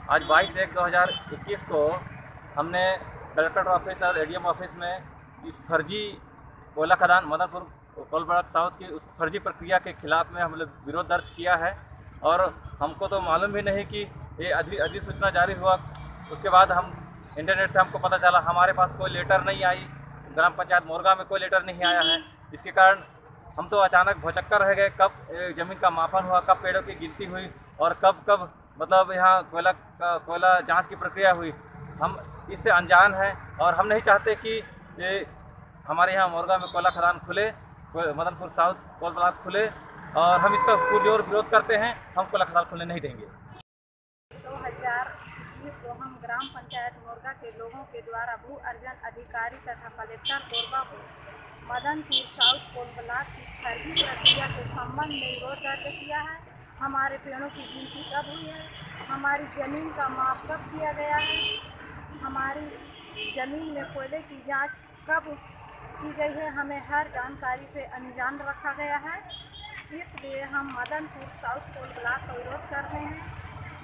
आज 22/1/2021 को हमने कलेक्टर ऑफिस और एडीएम ऑफिस में इस फर्जी कोयला खदान मदनपुर कोल ब्लॉक साउथ की उस फर्जी प्रक्रिया के खिलाफ में हम लोग विरोध दर्ज किया है। और हमको तो मालूम भी नहीं कि ये अधिसूचना जारी हुआ। उसके बाद हम इंटरनेट से हमको पता चला, हमारे पास कोई लेटर नहीं आई, ग्राम पंचायत मोरगा में कोई लेटर नहीं आया है। इसके कारण हम तो अचानक भौचक्कर रह गए, कब ज़मीन का मापन हुआ, कब पेड़ों की गिनती हुई और कब मतलब यहाँ कोयला जांच की प्रक्रिया हुई। हम इससे अनजान हैं और हम नहीं चाहते कि ये हमारे यहाँ मोरगा में कोयला खदान खुले, मदनपुर साउथ कोल ब्लॉक खुले, और हम इसका पुरजोर विरोध करते हैं। हम कोयला खदान खुलने नहीं देंगे। 2019 को हम ग्राम पंचायत मोरगा के लोगों के द्वारा भू अर्जन अधिकारी तथा कलेक्टर कोरबा को मदनपुर साउथ कोल ब्लॉक की फर्जी प्रक्रिया के संबंध में विरोध दर्ज किया है। हमारे पेड़ों की गिनती कब हुई है, हमारी ज़मीन का माप कब किया गया है, हमारी ज़मीन में कोयले की जांच कब की गई है, हमें हर जानकारी से अनजान रखा गया है। इसलिए हम मदनपुर साउथ कोल ब्लॉक का विरोध कर रहे हैं।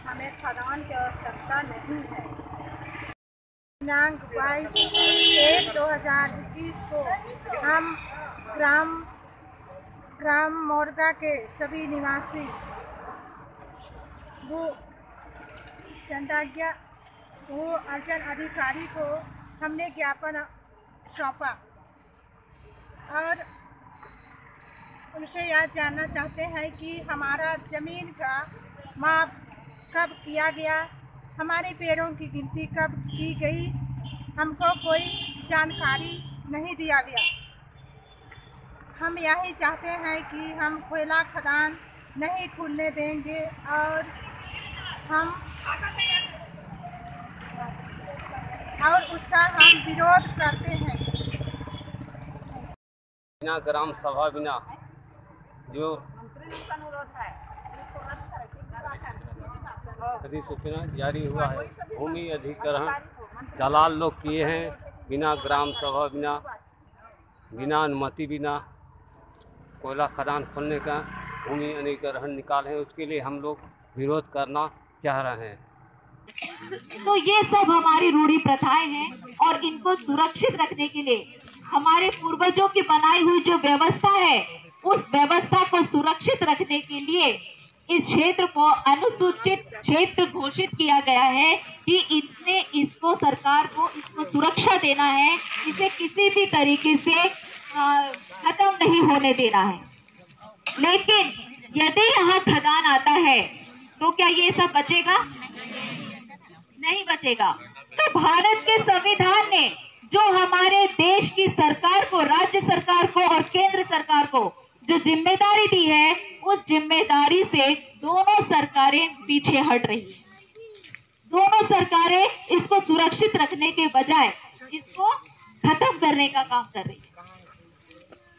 हमें खदान की आवश्यकता नहीं है। दिनांक 22/1/2021 को हम ग्राम मोरगा के सभी निवासी भू अर्जन अधिकारी को हमने ज्ञापन सौंपा और उनसे यह जानना चाहते हैं कि हमारा ज़मीन का माप कब किया गया, हमारे पेड़ों की गिनती कब की गई, हमको कोई जानकारी नहीं दिया गया। हम यही चाहते हैं कि हम कोयला खदान नहीं खुलने देंगे और उसका हम विरोध करते हैं। बिना ग्राम सभा बिना जो अधिसूचना जारी हुआ है, भूमि अधिग्रहण दलाल लोग किए हैं, बिना ग्राम सभा बिना अनुमति बिना कोयला खदान खोलने का भूमि अधिग्रहण निकाले हैं। उसके लिए हम लोग विरोध करना चाह रहे हैं। तो ये सब हमारी रूढ़ी प्रथाएं हैं और इनको सुरक्षित रखने के लिए हमारे पूर्वजों की बनाई हुई जो व्यवस्था है, उस व्यवस्था को सुरक्षित रखने के लिए इस क्षेत्र को अनुसूचित क्षेत्र घोषित किया गया है कि इसको सरकार को इसको सुरक्षा देना है, इसे किसी भी तरीके से खत्म नहीं होने देना है। लेकिन यदि यहाँ खदान आता है तो क्या ये सब बचेगा? नहीं बचेगा। तो भारत के संविधान ने जो हमारे देश की सरकार को, राज्य सरकार को और केंद्र सरकार को जो जिम्मेदारी दी है, उस जिम्मेदारी से दोनों सरकारें पीछे हट रही हैं। दोनों सरकारें इसको सुरक्षित रखने के बजाय इसको खत्म करने का काम कर रही है,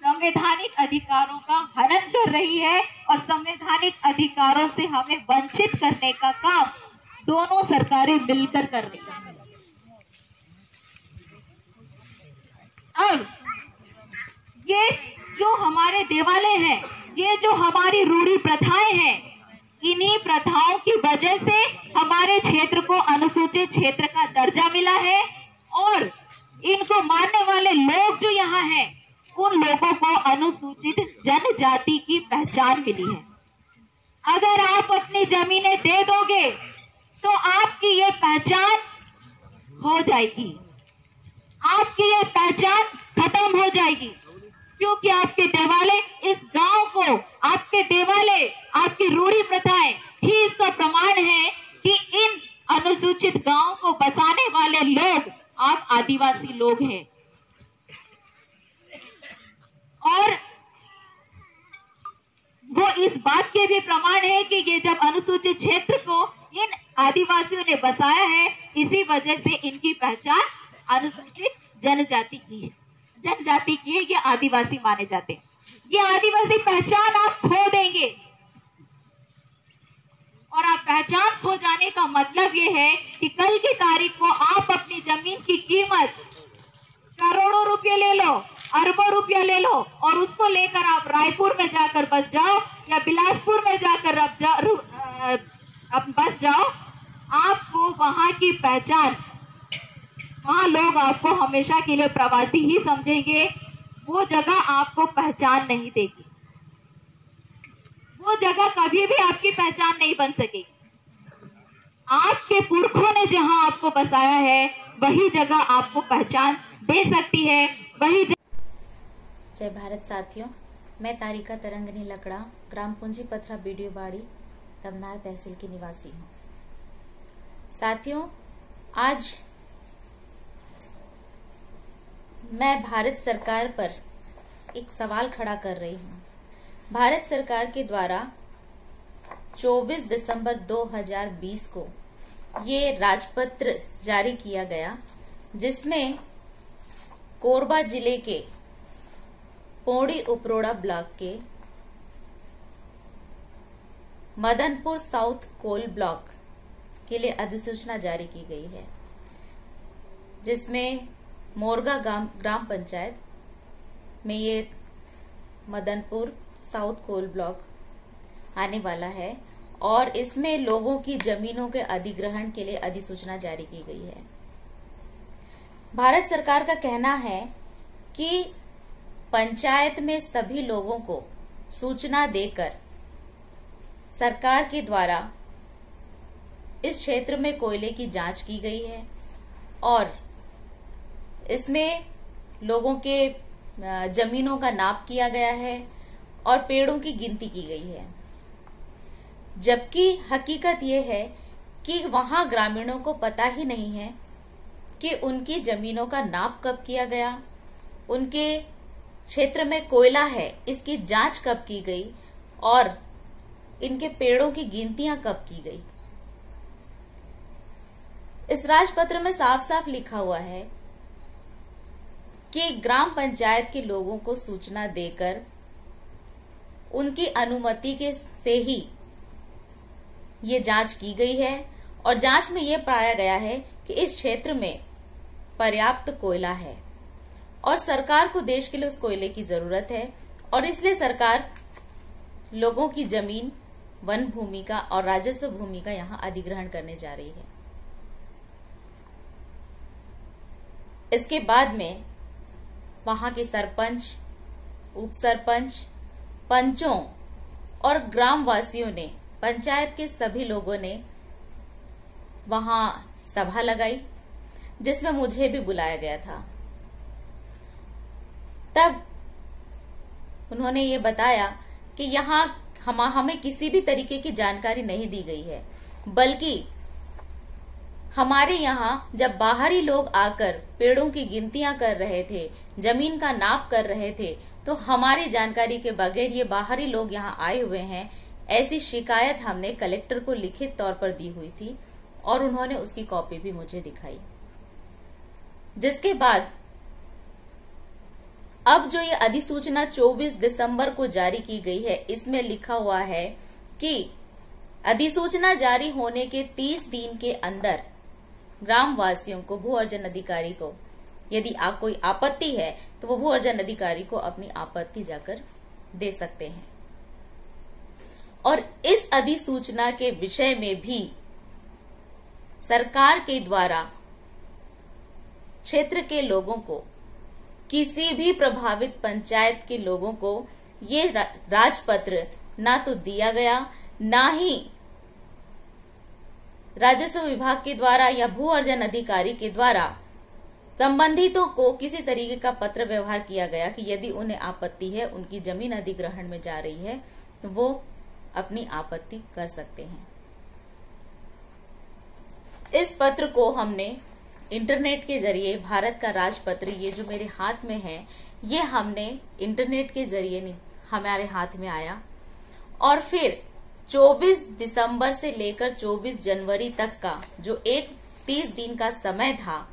संवैधानिक अधिकारों का हनन कर रही है और संवैधानिक अधिकारों से हमें वंचित करने का काम दोनों सरकारें मिलकर कर रही हैं। अब ये जो हमारे देवालय हैं, ये जो हमारी रूढ़ी प्रथाएं हैं, इन्हीं प्रथाओं की वजह से हमारे क्षेत्र को अनुसूचित क्षेत्र का दर्जा मिला है और इनको मानने वाले लोग जो यहाँ हैं, उन लोगों को अनुसूचित जनजाति की पहचान मिली है। अगर आप अपनी जमीनें दे दोगे तो आपकी ये पहचान हो जाएगी, आपकी ये पहचान खत्म हो जाएगी, क्योंकि आपके देवालय इस गांव को, आपके देवालय, आपकी रूढ़ी प्रथाएं ही इसका प्रमाण है कि इन अनुसूचित गांवों को बसाने वाले लोग आप आदिवासी लोग हैं। और वो इस बात के भी प्रमाण है कि ये जब अनुसूचित क्षेत्र को इन आदिवासियों ने बसाया है, इसी वजह से इनकी पहचान अनुसूचित जनजाति की है, ये आदिवासी माने जाते हैं। ये आदिवासी पहचान आप खो देंगे और आप पहचान खो जाने का मतलब ये है कि कल की तारीख को आप अपनी जमीन की कीमत करोड़ों रुपए ले लो, अरबों रुपया ले लो और उसको लेकर आप रायपुर में जाकर बस जाओ या बिलासपुर में जाकर अब बस जाओ, आपको वहाँ की पहचान, वहाँ लोग आपको हमेशा के लिए प्रवासी ही समझेंगे। वो जगह आपको पहचान नहीं देगी, वो जगह कभी भी आपकी पहचान नहीं बन सकेगी। आपके पुरखों ने जहां आपको बसाया है वही जगह आपको पहचान दे सकती है, वही जय भारत साथियों, मैं तारिका तरंगनी लकड़ा ग्राम पूंजी पथरा बीडीओ बाड़ी तमनार तहसील की निवासी हूँ। साथियों, आज मैं भारत सरकार पर एक सवाल खड़ा कर रही हूँ। भारत सरकार के द्वारा 24 दिसंबर 2020 को ये राजपत्र जारी किया गया, जिसमें कोरबा जिले के पौड़ी उपरोड़ा ब्लॉक के मदनपुर साउथ कोल ब्लॉक के लिए अधिसूचना जारी की गई है, जिसमें मोरगा ग्राम पंचायत में ये मदनपुर साउथ कोल ब्लॉक आने वाला है और इसमें लोगों की जमीनों के अधिग्रहण के लिए अधिसूचना जारी की गई है। भारत सरकार का कहना है कि पंचायत में सभी लोगों को सूचना देकर सरकार के द्वारा इस क्षेत्र में कोयले की जांच की गई है और इसमें लोगों के जमीनों का नाप किया गया है और पेड़ों की गिनती की गई है। जबकि हकीकत यह है कि वहां ग्रामीणों को पता ही नहीं है कि उनकी जमीनों का नाप कब किया गया, उनके क्षेत्र में कोयला है इसकी जांच कब की गई और इनके पेड़ों की गिनतियां कब की गई। इस राजपत्र में साफ साफ लिखा हुआ है कि ग्राम पंचायत के लोगों को सूचना देकर उनकी अनुमति के से ही ये जांच की गई है और जांच में ये पाया गया है कि इस क्षेत्र में पर्याप्त कोयला है और सरकार को देश के लिए उस कोयले की जरूरत है और इसलिए सरकार लोगों की जमीन, वन भूमि का और राजस्व भूमि का यहां अधिग्रहण करने जा रही है। इसके बाद में वहां के सरपंच, उप सरपंच, पंचों और ग्रामवासियों ने, पंचायत के सभी लोगों ने वहां सभा लगाई, जिसमें मुझे भी बुलाया गया था। तब उन्होंने ये बताया कि यहाँ हमें किसी भी तरीके की जानकारी नहीं दी गई है, बल्कि हमारे यहाँ जब बाहरी लोग आकर पेड़ों की गिनतियां कर रहे थे, जमीन का नाप कर रहे थे, तो हमारी जानकारी के बगैर ये बाहरी लोग यहाँ आए हुए हैं, ऐसी शिकायत हमने कलेक्टर को लिखित तौर पर दी हुई थी और उन्होंने उसकी कॉपी भी मुझे दिखाई। जिसके बाद अब जो ये अधिसूचना 24 दिसंबर को जारी की गई है, इसमें लिखा हुआ है कि अधिसूचना जारी होने के 30 दिन के अंदर ग्रामवासियों को, भू अर्जन अधिकारी को, यदि कोई आपत्ति है तो वो भू अर्जन अधिकारी को अपनी आपत्ति जाकर दे सकते हैं। और इस अधिसूचना के विषय में भी सरकार के द्वारा क्षेत्र के लोगों को, किसी भी प्रभावित पंचायत के लोगों को ये राजपत्र ना तो दिया गया, ना ही राजस्व विभाग के द्वारा या भू अर्जन अधिकारी के द्वारा संबंधितों को किसी तरीके का पत्र व्यवहार किया गया कि यदि उन्हें आपत्ति है, उनकी जमीन अधिग्रहण में जा रही है, तो वो अपनी आपत्ति कर सकते हैं। इस पत्र को हमने इंटरनेट के जरिए, भारत का राजपत्र ये जो मेरे हाथ में है, ये हमने इंटरनेट के जरिए हमारे हाथ में आया और फिर 24 दिसंबर से लेकर 24 जनवरी तक का जो 30 दिन का समय था,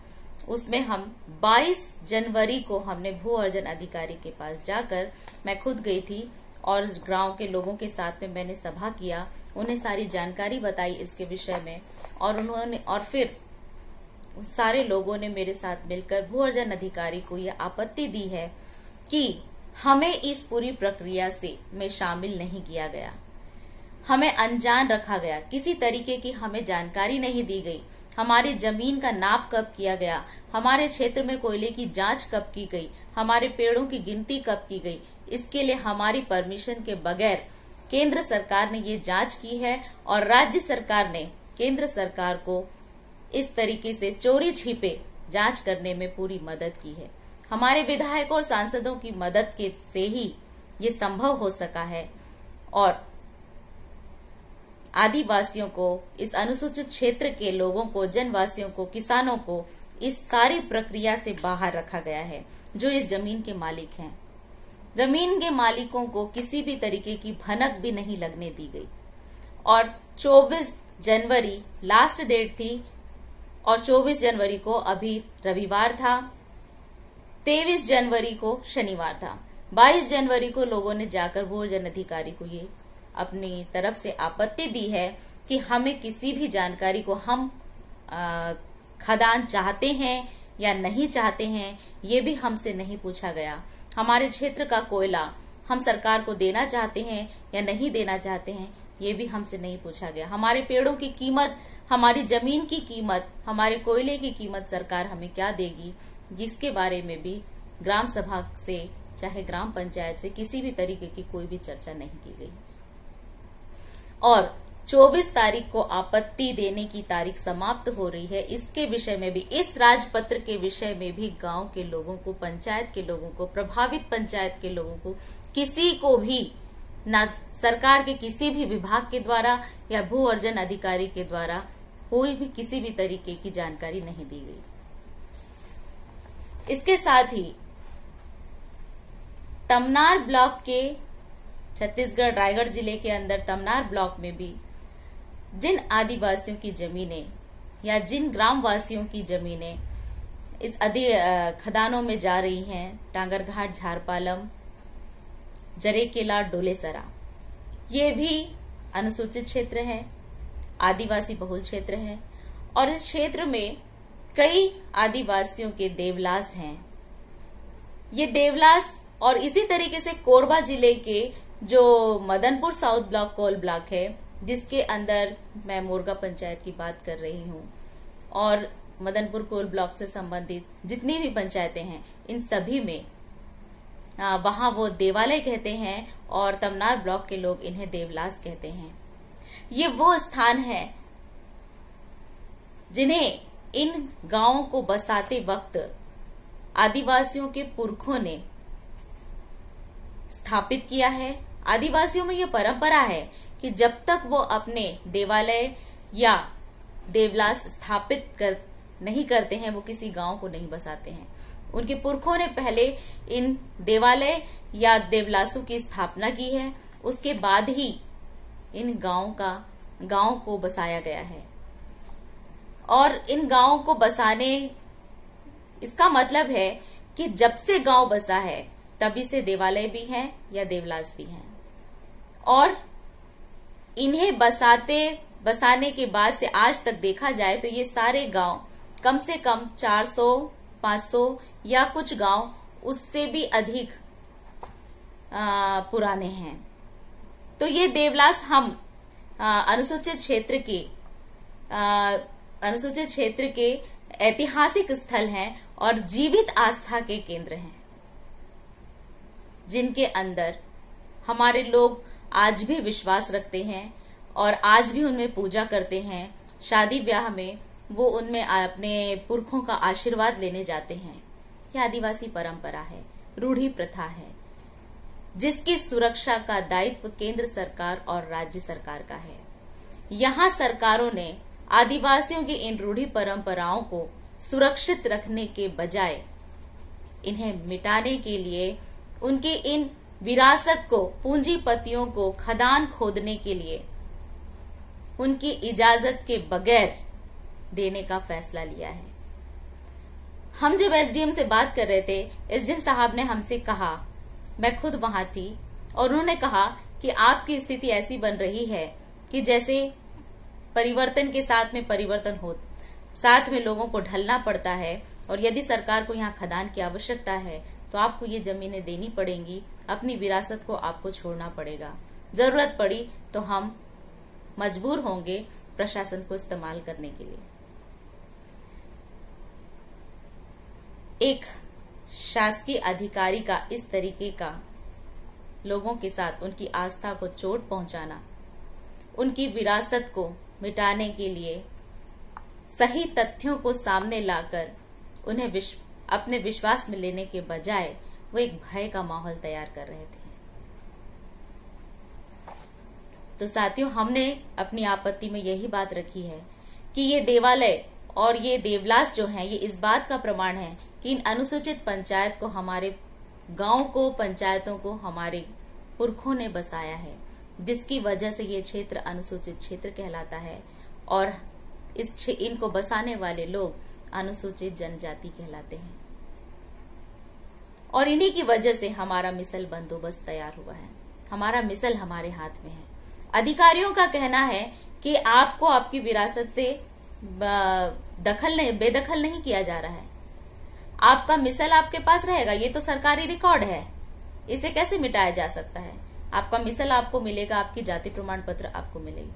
उसमें हम 22 जनवरी को हमने भू अर्जन अधिकारी के पास जाकर, मैं खुद गई थी और गांव के लोगों के साथ में मैंने सभा किया, उन्हें सारी जानकारी बताई इसके विषय में और फिर सारे लोगों ने मेरे साथ मिलकर भू अर्जन अधिकारी को यह आपत्ति दी है कि हमें इस पूरी प्रक्रिया में शामिल नहीं किया गया। हमें अनजान रखा गया, किसी तरीके की हमें जानकारी नहीं दी गई। हमारी जमीन का नाप कब किया गया, हमारे क्षेत्र में कोयले की जांच कब की गई, हमारे पेड़ों की गिनती कब की गई, इसके लिए हमारी परमिशन के बगैर केंद्र सरकार ने ये जांच की है और राज्य सरकार ने केंद्र सरकार को इस तरीके से चोरी छिपे जांच करने में पूरी मदद की है। हमारे विधायकों और सांसदों की मदद के से ही ये संभव हो सका है और आदिवासियों को, इस अनुसूचित क्षेत्र के लोगों को, जनवासियों को, किसानों को इस सारी प्रक्रिया से बाहर रखा गया है जो इस जमीन के मालिक हैं। जमीन के मालिकों को किसी भी तरीके की भनक भी नहीं लगने दी गई और 24 जनवरी लास्ट डेट थी और 24 जनवरी को अभी रविवार था, 23 जनवरी को शनिवार था। 22 जनवरी को लोगों ने जाकर भूअर्जन अधिकारी को ये अपनी तरफ से आपत्ति दी है कि हमें किसी भी जानकारी को हम खदान चाहते हैं या नहीं चाहते हैं ये भी हमसे नहीं पूछा गया। हमारे क्षेत्र का कोयला हम सरकार को देना चाहते हैं या नहीं देना चाहते हैं ये भी हमसे नहीं पूछा गया। हमारे पेड़ों की कीमत, हमारी जमीन की कीमत, हमारे कोयले की कीमत सरकार हमें क्या देगी, जिसके बारे में भी ग्राम सभा से चाहे ग्राम पंचायत से किसी भी तरीके की कोई भी चर्चा नहीं की गई। और 24 तारीख को आपत्ति देने की तारीख समाप्त हो रही है। इसके विषय में भी, इस राजपत्र के विषय में भी गांव के लोगों को, पंचायत के लोगों को, प्रभावित पंचायत के लोगों को, किसी को भी न सरकार के किसी भी विभाग के द्वारा या भू अर्जन अधिकारी के द्वारा कोई भी किसी भी तरीके की जानकारी नहीं दी गई। इसके साथ ही तमनार ब्लॉक के, छत्तीसगढ़ रायगढ़ जिले के अंदर तमनार ब्लॉक में भी जिन आदिवासियों की जमीनें या जिन ग्रामवासियों की जमीनें इस खदानों में जा रही हैं, टांगरघाट, झारपालम, जरेकेला, डोलेसरा, ये भी अनुसूचित क्षेत्र है, आदिवासी बहुल क्षेत्र है और इस क्षेत्र में कई आदिवासियों के देवलास हैं। ये देवलास और इसी तरीके से कोरबा जिले के जो Madanpur south block coal block है, जिसके अंदर मैं मोरगा पंचायत की बात कर रही हूँ, और मदनपुर कोल ब्लॉक से संबंधित जितनी भी पंचायतें हैं, इन सभी में वहां वो देवालय कहते हैं और तमनार ब्लॉक के लोग इन्हें देवलास कहते हैं। ये वो स्थान है जिन्हें इन गांवों को बसाते वक्त आदिवासियों के पुरखों ने स्थापित किया है। आदिवासियों में यह परंपरा है कि जब तक वो अपने देवालय या देवलास स्थापित नहीं करते हैं, वो किसी गांव को नहीं बसाते हैं। उनके पुरखों ने पहले इन देवालय या देवलासों की स्थापना की है, उसके बाद ही इन गांव को बसाया गया है। और इन गांवों को बसाने, इसका मतलब है कि जब से गांव बसा है तभी से देवालय भी हैं या देवलास भी हैं। और इन्हें बसाने के बाद से आज तक देखा जाए तो ये सारे गांव कम से कम 400, 500 या कुछ गांव उससे भी अधिक पुराने हैं। तो ये देवलास हम अनुसूचित क्षेत्र के ऐतिहासिक स्थल हैं और जीवित आस्था के केंद्र हैं, जिनके अंदर हमारे लोग आज भी विश्वास रखते हैं और आज भी उनमें पूजा करते हैं। शादी ब्याह में वो उनमें अपने पुरखों का आशीर्वाद लेने जाते हैं। यह आदिवासी परंपरा है, रूढ़ी प्रथा है, जिसकी सुरक्षा का दायित्व केंद्र सरकार और राज्य सरकार का है। यहाँ सरकारों ने आदिवासियों की इन रूढ़ी परंपराओं को सुरक्षित रखने के बजाय इन्हें मिटाने के लिए, उनकी इन विरासत को, पूंजीपतियों को खदान खोदने के लिए उनकी इजाजत के बगैर देने का फैसला लिया है। हम जब एसडीएम से बात कर रहे थे, एसडीएम साहब ने हमसे कहा, मैं खुद वहां थी, और उन्होंने कहा कि आपकी स्थिति ऐसी बन रही है कि जैसे परिवर्तन के साथ में परिवर्तन हो, साथ में लोगों को ढलना पड़ता है, और यदि सरकार को यहाँ खदान की आवश्यकता है तो आपको ये जमीनें देनी पड़ेंगी, अपनी विरासत को आपको छोड़ना पड़ेगा। जरूरत पड़ी तो हम मजबूर होंगे प्रशासन को इस्तेमाल करने के लिए। एक शासकीय अधिकारी का इस तरीके का लोगों के साथ उनकी आस्था को चोट पहुंचाना, उनकी विरासत को मिटाने के लिए सही तथ्यों को सामने लाकर उन्हें अपने विश्वास में लेने के बजाय वो एक भय का माहौल तैयार कर रहे थे। तो साथियों, हमने अपनी आपत्ति में यही बात रखी है कि ये देवालय और ये देवलास जो है, ये इस बात का प्रमाण है कि इन अनुसूचित पंचायत को, हमारे गांव को, पंचायतों को हमारे पुरखों ने बसाया है, जिसकी वजह से ये क्षेत्र अनुसूचित क्षेत्र कहलाता है और इनको बसाने वाले लोग अनुसूचित जनजाति कहलाते हैं। और इन्हीं की वजह से हमारा मिसल बंदोबस्त तैयार हुआ है। हमारा मिसल हमारे हाथ में है। अधिकारियों का कहना है कि आपको आपकी विरासत से बेदखल नहीं किया जा रहा है। आपका मिसल आपके पास रहेगा, ये तो सरकारी रिकॉर्ड है, इसे कैसे मिटाया जा सकता है। आपका मिसल आपको मिलेगा, आपकी जाति प्रमाण पत्र आपको मिलेगी,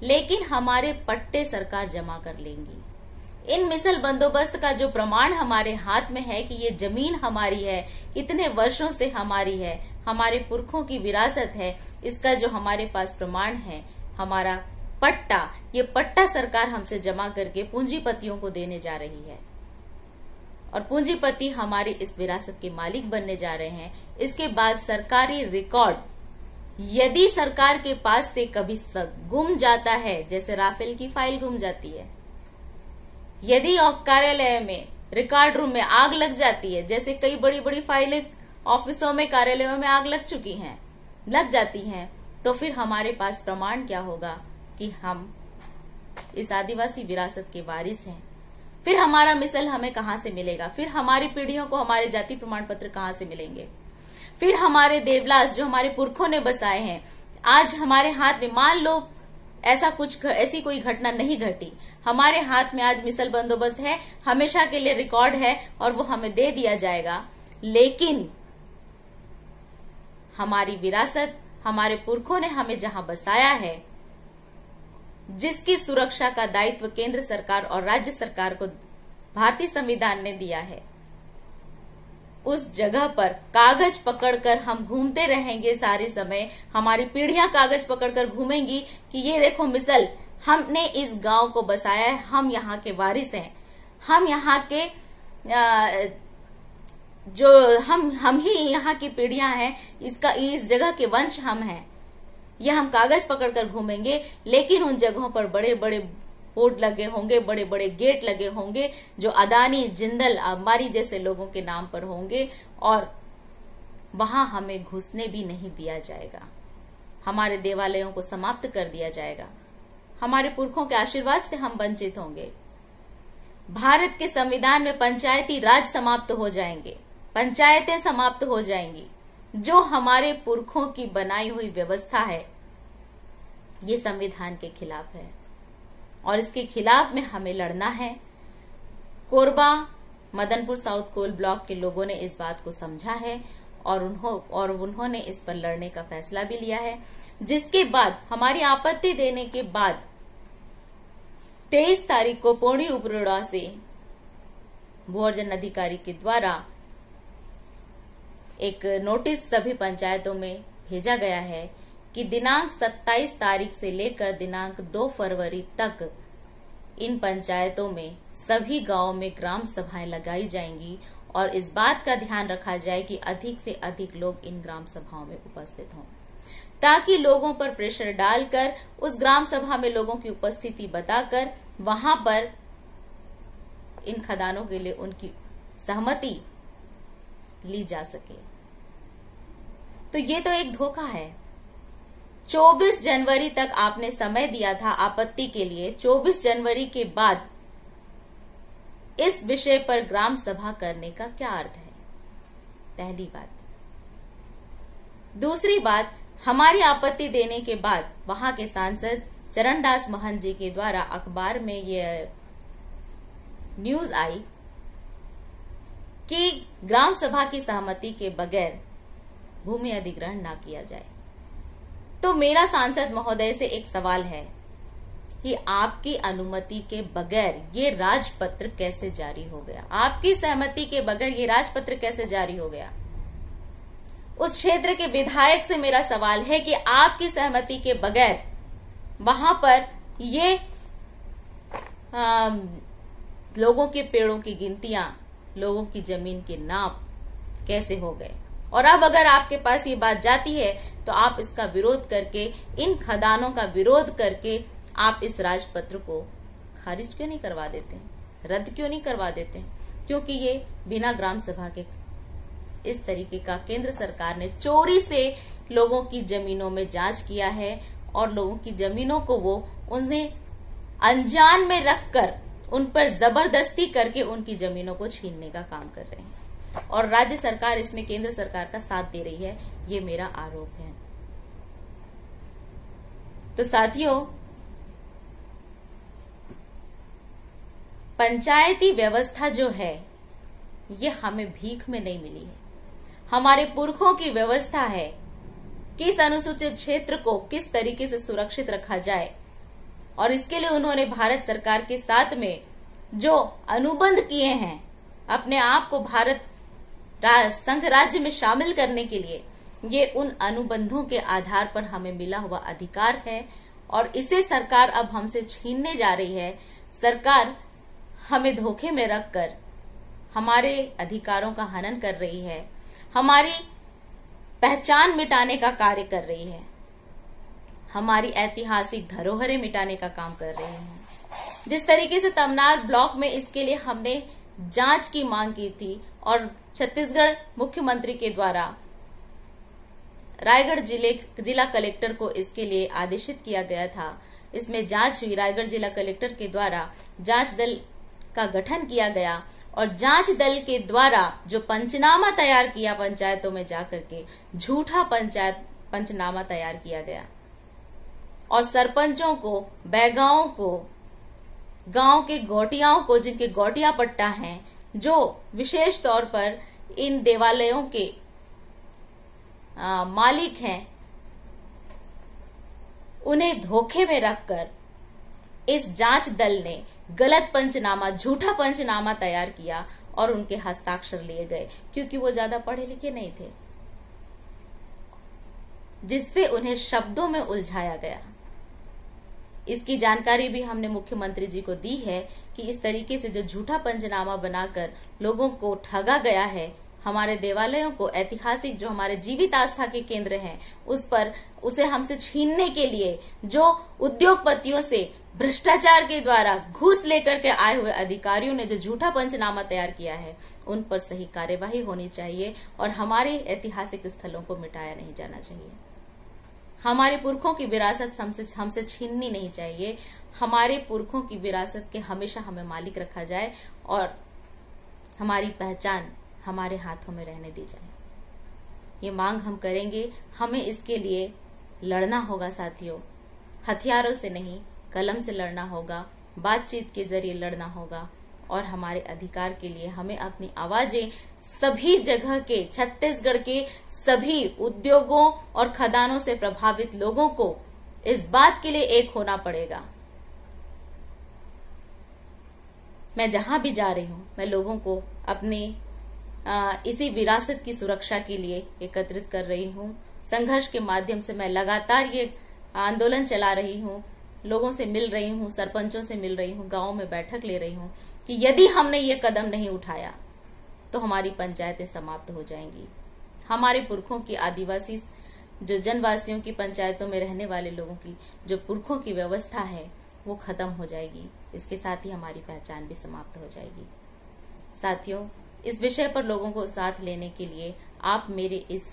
लेकिन हमारे पट्टे सरकार जमा कर लेंगी। इन मिसल बंदोबस्त का जो प्रमाण हमारे हाथ में है कि ये जमीन हमारी है, इतने वर्षों से हमारी है, हमारे पुरखों की विरासत है, इसका जो हमारे पास प्रमाण है, हमारा पट्टा, ये पट्टा सरकार हमसे जमा करके पूंजीपतियों को देने जा रही है और पूंजीपति हमारी इस विरासत के मालिक बनने जा रहे हैं। इसके बाद सरकारी रिकॉर्ड यदि सरकार के पास से कभी गुम जाता है, जैसे राफेल की फाइल गुम जाती है, यदि कार्यालय में रिकॉर्ड रूम में आग लग जाती है, जैसे कई बड़ी बड़ी फाइलें ऑफिसों में, कार्यालयों में आग लग जाती हैं, तो फिर हमारे पास प्रमाण क्या होगा कि हम इस आदिवासी विरासत के वारिस हैं। फिर हमारा मिसल हमें कहां से मिलेगा, फिर हमारी पीढ़ियों को हमारे जाति प्रमाण पत्र कहां से मिलेंगे, फिर हमारे देवलास जो हमारे पुरखों ने बसाए हैं आज हमारे हाथ में, मान लो ऐसी कोई घटना नहीं घटी, हमारे हाथ में आज मिसल बंदोबस्त है, हमेशा के लिए रिकॉर्ड है और वो हमें दे दिया जाएगा, लेकिन हमारी विरासत, हमारे पुरखों ने हमें जहां बसाया है, जिसकी सुरक्षा का दायित्व केंद्र सरकार और राज्य सरकार को भारतीय संविधान ने दिया है, उस जगह पर कागज पकड़कर हम घूमते रहेंगे सारे समय। हमारी पीढ़ियां कागज पकड़कर घूमेंगी कि ये देखो मिसल, हमने इस गांव को बसाया है, हम यहाँ के वारिस हैं, हम यहाँ के हम ही यहाँ की पीढ़ियां हैं, इस जगह के वंश हम हैं। यह हम कागज पकड़कर घूमेंगे, लेकिन उन जगहों पर बड़े बड़े बोर्ड लगे होंगे, बड़े बड़े गेट लगे होंगे जो अदानी, जिंदल, अंबानी जैसे लोगों के नाम पर होंगे और वहां हमें घुसने भी नहीं दिया जाएगा। हमारे देवालयों को समाप्त कर दिया जाएगा। हमारे पुरखों के आशीर्वाद से हम वंचित होंगे। भारत के संविधान में पंचायती राज समाप्त हो जाएंगे, पंचायतें समाप्त हो जाएंगी। जो हमारे पुरखों की बनाई हुई व्यवस्था है, ये संविधान के खिलाफ है और इसके खिलाफ में हमें लड़ना है। Korba Madanpur south coal block के लोगों ने इस बात को समझा है और उन्होंने इस पर लड़ने का फैसला भी लिया है, जिसके बाद हमारी आपत्ति देने के बाद 23 तारीख को पौड़ी उपरोड़ा से भू अर्जन अधिकारी के द्वारा एक नोटिस सभी पंचायतों में भेजा गया है कि दिनांक 27 तारीख से लेकर दिनांक 2 फरवरी तक इन पंचायतों में सभी गांवों में ग्राम सभाएं लगाई जाएंगी और इस बात का ध्यान रखा जाए कि अधिक से अधिक लोग इन ग्राम सभाओं में उपस्थित हों, ताकि लोगों पर प्रेशर डालकर उस ग्राम सभा में लोगों की उपस्थिति बताकर वहां पर इन खदानों के लिए उनकी सहमति ली जा सके। तो ये तो एक धोखा है। 24 जनवरी तक आपने समय दिया था आपत्ति के लिए। 24 जनवरी के बाद इस विषय पर ग्राम सभा करने का क्या अर्थ है? पहली बात। दूसरी बात, हमारी आपत्ति देने के बाद वहां के सांसद चरणदास महंत जी के द्वारा अखबार में यह न्यूज आई कि ग्राम सभा की सहमति के बगैर भूमि अधिग्रहण ना किया जाए। तो मेरा सांसद महोदय से एक सवाल है कि आपकी अनुमति के बगैर ये राजपत्र कैसे जारी हो गया? आपकी सहमति के बगैर ये राजपत्र कैसे जारी हो गया? उस क्षेत्र के विधायक से मेरा सवाल है कि आपकी सहमति के बगैर वहां पर ये लोगों के पेड़ों की गिनतियां, लोगों की जमीन के नाप कैसे हो गए? और अब अगर आपके पास ये बात जाती है तो आप इसका विरोध करके, इन खदानों का विरोध करके आप इस राजपत्र को खारिज क्यों नहीं करवा देते हैं, रद्द क्यों नहीं करवा देते हैं? क्योंकि ये बिना ग्राम सभा के इस तरीके का केंद्र सरकार ने चोरी से लोगों की जमीनों में जांच किया है और लोगों की जमीनों को वो उन्हें अनजान में रखकर उन पर जबरदस्ती करके उनकी जमीनों को छीनने का काम कर रहे हैं और राज्य सरकार इसमें केंद्र सरकार का साथ दे रही है। ये मेरा आरोप है। तो साथियों, पंचायती व्यवस्था जो है ये हमें भीख में नहीं मिली है। हमारे पुरखों की व्यवस्था है कि इस अनुसूचित क्षेत्र को किस तरीके से सुरक्षित रखा जाए और इसके लिए उन्होंने भारत सरकार के साथ में जो अनुबंध किए हैं, अपने आप को भारत संघ राज्य में शामिल करने के लिए, ये उन अनुबंधों के आधार पर हमें मिला हुआ अधिकार है और इसे सरकार अब हमसे छीनने जा रही है। सरकार हमें धोखे में रखकर हमारे अधिकारों का हनन कर रही है, हमारी पहचान मिटाने का कार्य कर रही है, हमारी ऐतिहासिक धरोहरें मिटाने का काम कर रहे हैं। जिस तरीके से तमनार ब्लॉक में इसके लिए हमने जांच की मांग की थी और छत्तीसगढ़ मुख्यमंत्री के द्वारा रायगढ़ जिला कलेक्टर को इसके लिए आदेशित किया गया था, इसमें जांच हुई। रायगढ़ जिला कलेक्टर के द्वारा जांच दल का गठन किया गया और जांच दल के द्वारा जो पंचनामा तैयार किया, पंचायतों में जाकर के झूठा पंचनामा तैयार किया गया और सरपंचों को, बैगाओं को, गांव के गौटियाओं को, जिनके गौटिया पट्टा हैं, जो विशेष तौर पर इन देवालयों के मालिक हैं, उन्हें धोखे में रखकर इस जांच दल ने गलत पंचनामा, झूठा पंचनामा तैयार किया और उनके हस्ताक्षर लिए गए क्योंकि वो ज्यादा पढ़े लिखे नहीं थे, जिससे उन्हें शब्दों में उलझाया गया। इसकी जानकारी भी हमने मुख्यमंत्री जी को दी है कि इस तरीके से जो झूठा पंचनामा बनाकर लोगों को ठगा गया है, हमारे देवालयों को, ऐतिहासिक जो हमारे जीवित आस्था के केंद्र हैं, उसे हमसे छीनने के लिए जो उद्योगपतियों से भ्रष्टाचार के द्वारा घूस लेकर के आए हुए अधिकारियों ने जो झूठा पंचनामा तैयार किया है, उन पर सही कार्यवाही होनी चाहिए और हमारे ऐतिहासिक स्थलों को मिटाया नहीं जाना चाहिए। हमारे पुरखों की विरासत हमसे छीननी नहीं चाहिए। हमारे पुरखों की विरासत के हमेशा हमें मालिक रखा जाए और हमारी पहचान हमारे हाथों में रहने दी जाए। ये मांग हम करेंगे। हमें इसके लिए लड़ना होगा साथियों, हथियारों से नहीं, कलम से लड़ना होगा, बातचीत के जरिए लड़ना होगा और हमारे अधिकार के लिए हमें अपनी आवाजें सभी जगह के, छत्तीसगढ़ के सभी उद्योगों और खदानों से प्रभावित लोगों को इस बात के लिए एक होना पड़ेगा। मैं जहां भी जा रही हूं, मैं लोगों को अपने इसी विरासत की सुरक्षा के लिए एकत्रित कर रही हूं। संघर्ष के माध्यम से मैं लगातार ये आंदोलन चला रही हूं, लोगों से मिल रही हूं, सरपंचों से मिल रही हूं, गांवों में बैठक ले रही हूं कि यदि हमने ये कदम नहीं उठाया तो हमारी पंचायतें समाप्त हो जाएंगी। हमारे पुरखों की, आदिवासी जो जनवासियों की पंचायतों में रहने वाले लोगों की जो पुरखों की व्यवस्था है वो खत्म हो जाएगी। इसके साथ ही हमारी पहचान भी समाप्त हो जाएगी। साथियों, इस विषय पर लोगों को साथ लेने के लिए आप मेरे इस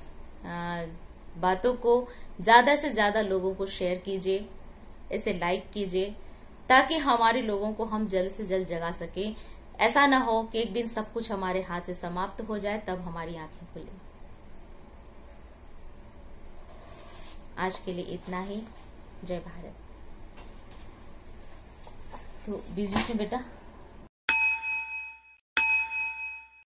बातों को ज्यादा से ज्यादा लोगों को शेयर कीजिए, इसे लाइक कीजिए ताकि हमारे लोगों को हम जल्द से जल्द जगा सकें। ऐसा ना हो कि एक दिन सब कुछ हमारे हाथ से समाप्त हो जाए तब हमारी आंखें खुले। आज के लिए इतना ही। जय भारत। तो बीच में बेटा